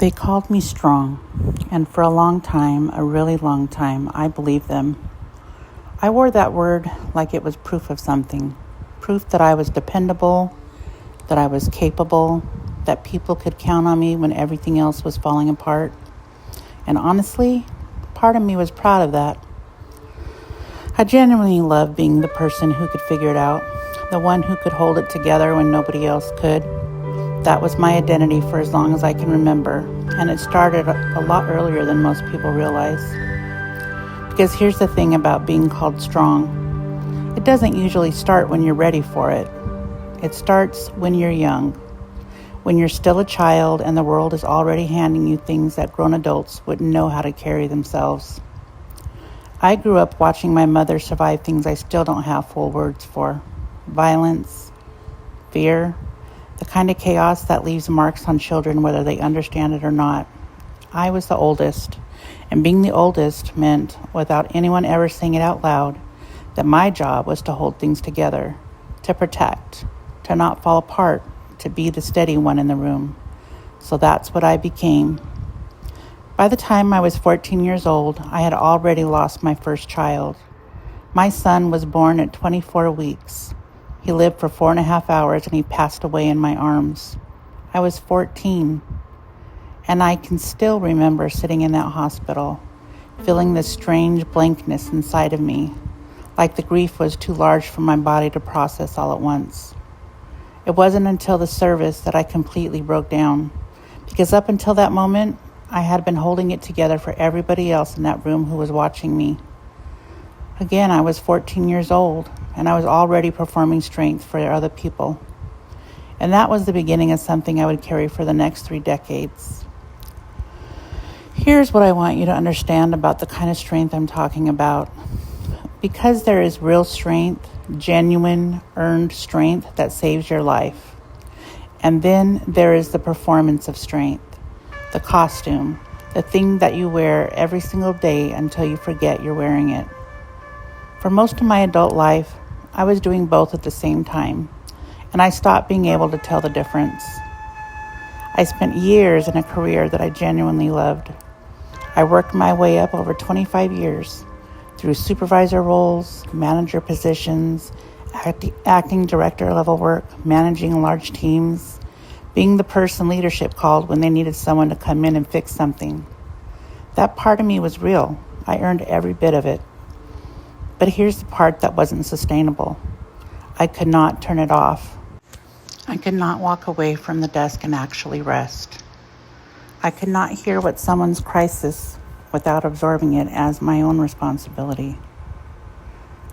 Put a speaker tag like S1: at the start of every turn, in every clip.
S1: They called me strong, and for a long time, a really long time, I believed them. I wore that word like it was proof of something, proof that I was dependable, that I was capable, that people could count on me when everything else was falling apart. And honestly, part of me was proud of that. I genuinely loved being the person who could figure it out, the one who could hold it together when nobody else could. That was my identity for as long as I can remember, and it started a lot earlier than most people realize. Because here's the thing about being called strong. It doesn't usually start when you're ready for it. It starts when you're young, when you're still a child and the world is already handing you things that grown adults wouldn't know how to carry themselves. I grew up watching my mother survive things I still don't have full words for. Violence, fear, the kind of chaos that leaves marks on children whether they understand it or not. I was the oldest, and being the oldest meant, without anyone ever saying it out loud, that my job was to hold things together, to protect, to not fall apart, to be the steady one in the room. So that's what I became. By the time I was 14 years old, I had already lost my first child. My son was born at 24 weeks. He lived for 4.5 hours and he passed away in my arms. I was 14, and I can still remember sitting in that hospital, feeling this strange blankness inside of me, like the grief was too large for my body to process all at once. It wasn't until the service that I completely broke down, because up until that moment, I had been holding it together for everybody else in that room who was watching me. Again, I was 14 years old, and I was already performing strength for other people. And that was the beginning of something I would carry for the next 3 decades. Here's what I want you to understand about the kind of strength I'm talking about. Because there is real strength, genuine, earned strength that saves your life. And then there is the performance of strength, the costume, the thing that you wear every single day until you forget you're wearing it. For most of my adult life, I was doing both at the same time, and I stopped being able to tell the difference. I spent years in a career that I genuinely loved. I worked my way up over 25 years through supervisor roles, manager positions, acting director level work, managing large teams, being the person leadership called when they needed someone to come in and fix something. That part of me was real. I earned every bit of it. But here's the part that wasn't sustainable. I could not turn it off. I could not walk away from the desk and actually rest. I could not hear what someone's crisis without absorbing it as my own responsibility.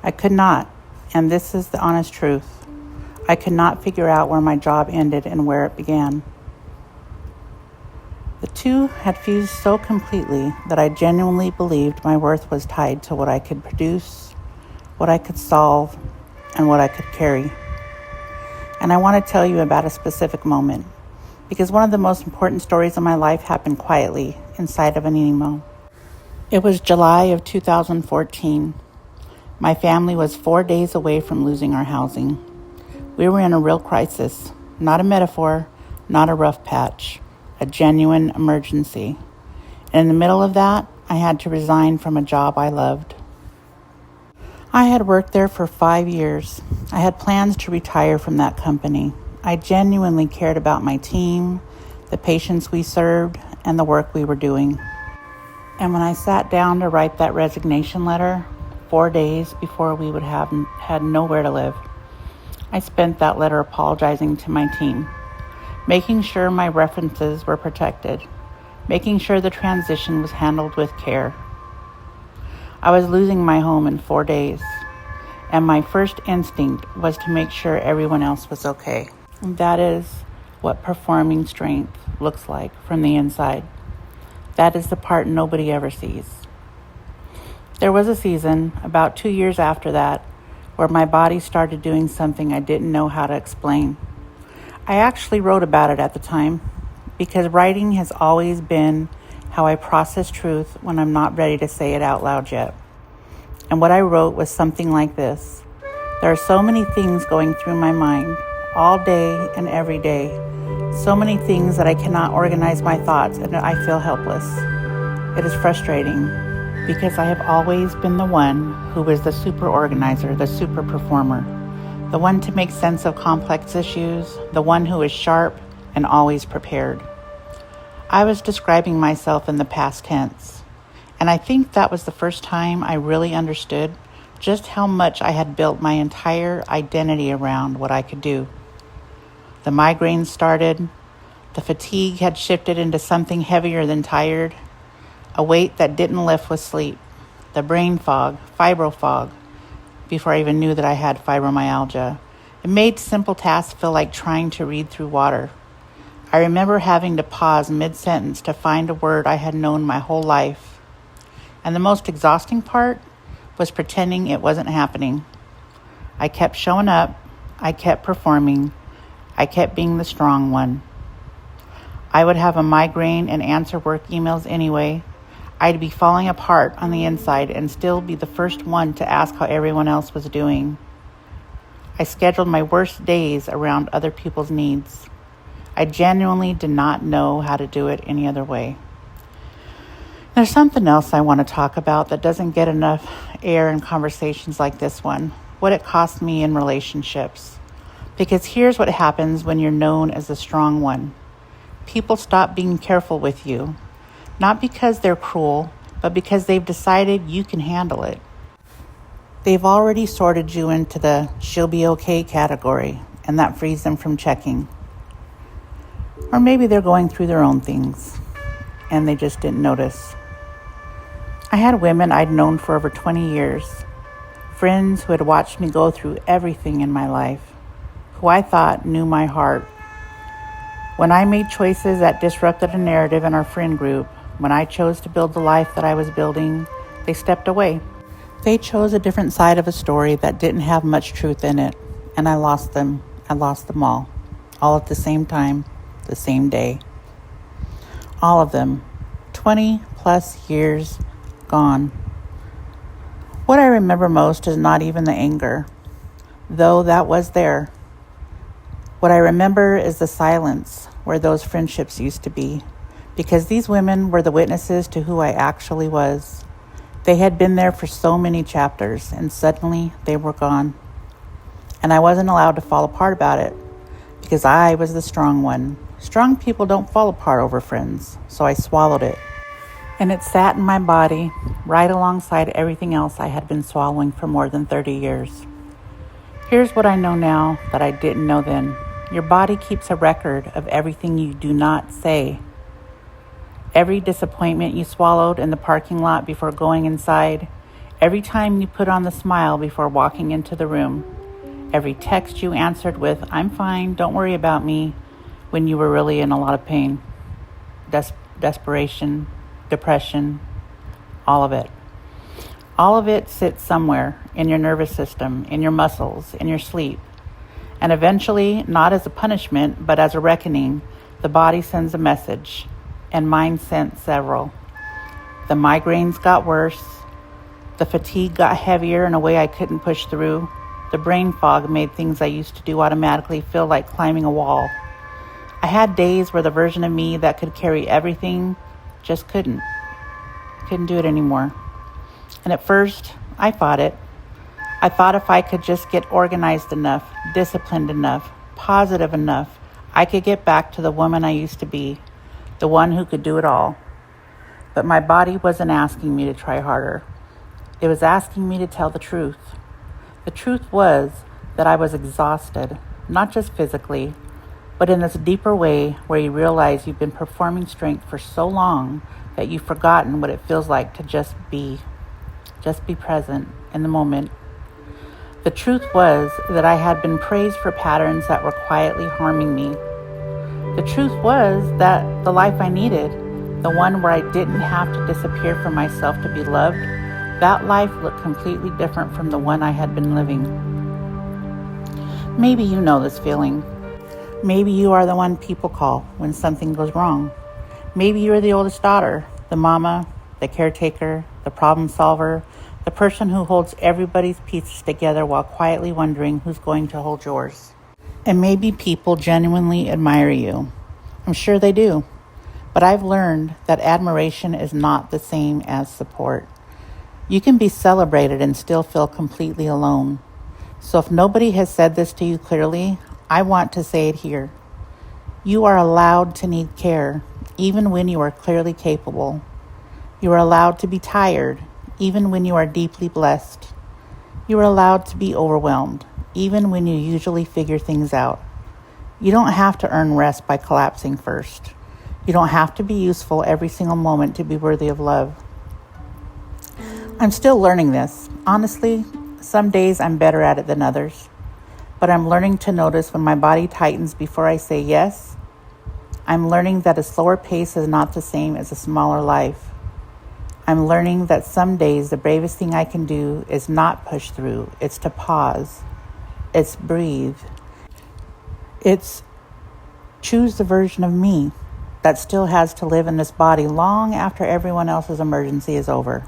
S1: I could not, and this is the honest truth, I could not figure out where my job ended and where it began. The two had fused so completely that I genuinely believed my worth was tied to what I could produce, what I could solve, and what I could carry. And I want to tell you about a specific moment, because one of the most important stories of my life happened quietly inside of an emo. It was July of 2014. My family was 4 days away from losing our housing. We were in a real crisis, not a metaphor, not a rough patch, a genuine emergency. And in the middle of that, I had to resign from a job I loved. I had worked there for 5 years. I had plans to retire from that company. I genuinely cared about my team, the patients we served, and the work we were doing. And when I sat down to write that resignation letter, 4 days before we would have had nowhere to live, I spent that letter apologizing to my team, making sure my references were protected, making sure the transition was handled with care. I was losing my home in 4 days, and my first instinct was to make sure everyone else was okay. And that is what performing strength looks like from the inside. That is the part nobody ever sees. There was a season, about 2 years after that, where my body started doing something I didn't know how to explain. I actually wrote about it at the time, because writing has always been how I process truth when I'm not ready to say it out loud yet. And what I wrote was something like this. There are so many things going through my mind all day and every day. So many things that I cannot organize my thoughts and I feel helpless. It is frustrating because I have always been the one who is the super organizer, the super performer, the one to make sense of complex issues, the one who is sharp and always prepared. I was describing myself in the past tense, and I think that was the first time I really understood just how much I had built my entire identity around what I could do. The migraines started, the fatigue had shifted into something heavier than tired, a weight that didn't lift with sleep, the brain fog, fibro fog, before I even knew that I had fibromyalgia. It made simple tasks feel like trying to read through water. I remember having to pause mid-sentence to find a word I had known my whole life. And the most exhausting part was pretending it wasn't happening. I kept showing up, I kept performing, I kept being the strong one. I would have a migraine and answer work emails anyway. I'd be falling apart on the inside and still be the first one to ask how everyone else was doing. I scheduled my worst days around other people's needs. I genuinely did not know how to do it any other way. There's something else I want to talk about that doesn't get enough air in conversations like this one, what it cost me in relationships. Because here's what happens when you're known as the strong one. People stop being careful with you, not because they're cruel, but because they've decided you can handle it. They've already sorted you into the she'll be okay category, and that frees them from checking. Or maybe they're going through their own things, and they just didn't notice. I had women I'd known for over 20 years, friends who had watched me go through everything in my life, who I thought knew my heart. When I made choices that disrupted a narrative in our friend group, when I chose to build the life that I was building, they stepped away. They chose a different side of a story that didn't have much truth in it, and I lost them. I lost them all at the same time, the same day. All of them, 20 plus years gone. What I remember most is not even the anger, though that was there. What I remember is the silence where those friendships used to be, because these women were the witnesses to who I actually was. They had been there for so many chapters, and suddenly they were gone. And I wasn't allowed to fall apart about it, because I was the strong one. Strong people don't fall apart over friends, so I swallowed it. And it sat in my body right alongside everything else I had been swallowing for more than 30 years. Here's what I know now that I didn't know then. Your body keeps a record of everything you do not say. Every disappointment you swallowed in the parking lot before going inside, every time you put on the smile before walking into the room, every text you answered with, "I'm fine, don't worry about me," when you were really in a lot of pain, desperation, depression, all of it. All of it sits somewhere in your nervous system, in your muscles, in your sleep. And eventually, not as a punishment, but as a reckoning, the body sends a message, and mine sent several. The migraines got worse. The fatigue got heavier in a way I couldn't push through. The brain fog made things I used to do automatically feel like climbing a wall. I had days where the version of me that could carry everything just couldn't do it anymore. And at first, I fought it. I thought if I could just get organized enough, disciplined enough, positive enough, I could get back to the woman I used to be, the one who could do it all. But my body wasn't asking me to try harder. It was asking me to tell the truth. The truth was that I was exhausted, not just physically, but in this deeper way where you realize you've been performing strength for so long that you've forgotten what it feels like to just be present in the moment. The truth was that I had been praised for patterns that were quietly harming me. The truth was that the life I needed, the one where I didn't have to disappear from myself to be loved, that life looked completely different from the one I had been living. Maybe you know this feeling. Maybe you are the one people call when something goes wrong. Maybe you're the oldest daughter, the mama, the caretaker, the problem solver, the person who holds everybody's pieces together while quietly wondering who's going to hold yours. And maybe people genuinely admire you. I'm sure they do. But I've learned that admiration is not the same as support. You can be celebrated and still feel completely alone. So if nobody has said this to you clearly, I want to say it here. You are allowed to need care, even when you are clearly capable. You are allowed to be tired, even when you are deeply blessed. You are allowed to be overwhelmed, even when you usually figure things out. You don't have to earn rest by collapsing first. You don't have to be useful every single moment to be worthy of love. I'm still learning this. Honestly, some days I'm better at it than others. But I'm learning to notice when my body tightens before I say yes. I'm learning that a slower pace is not the same as a smaller life. I'm learning that some days the bravest thing I can do is not push through. It's to pause. It's breathe. It's choose the version of me that still has to live in this body long after everyone else's emergency is over.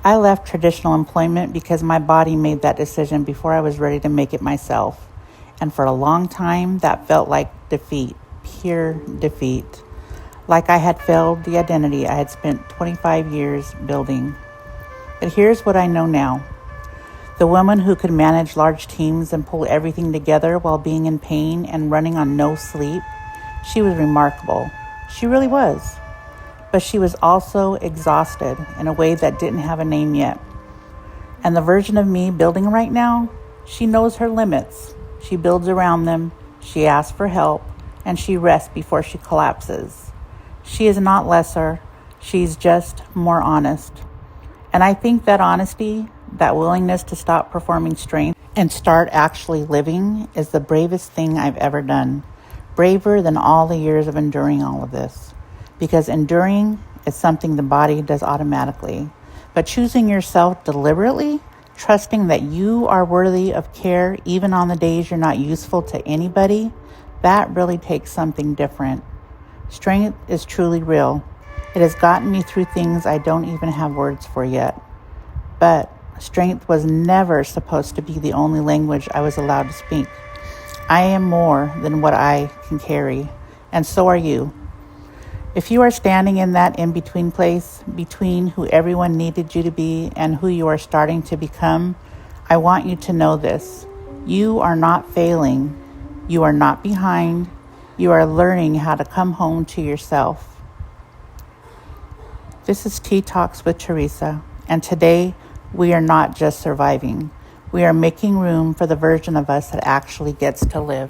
S1: I left traditional employment because my body made that decision before I was ready to make it myself. And for a long time, that felt like defeat, pure defeat. Like I had failed the identity I had spent 25 years building. But here's what I know now. The woman who could manage large teams and pull everything together while being in pain and running on no sleep, she was remarkable. She really was. But she was also exhausted in a way that didn't have a name yet. And the version of me building right now, she knows her limits. She builds around them, she asks for help, and she rests before she collapses. She is not lesser, she's just more honest. And I think that honesty, that willingness to stop performing strength and start actually living is the bravest thing I've ever done. Braver than all the years of enduring all of this. Because enduring is something the body does automatically. But choosing yourself deliberately, trusting that you are worthy of care even on the days you're not useful to anybody, that really takes something different. Strength is truly real. It has gotten me through things I don't even have words for yet. But strength was never supposed to be the only language I was allowed to speak. I am more than what I can carry, and so are you. If you are standing in that in-between place, between who everyone needed you to be and who you are starting to become, I want you to know this. You are not failing. You are not behind. You are learning how to come home to yourself. This is Tea Talks with Theresa, and today we are not just surviving. We are making room for the version of us that actually gets to live.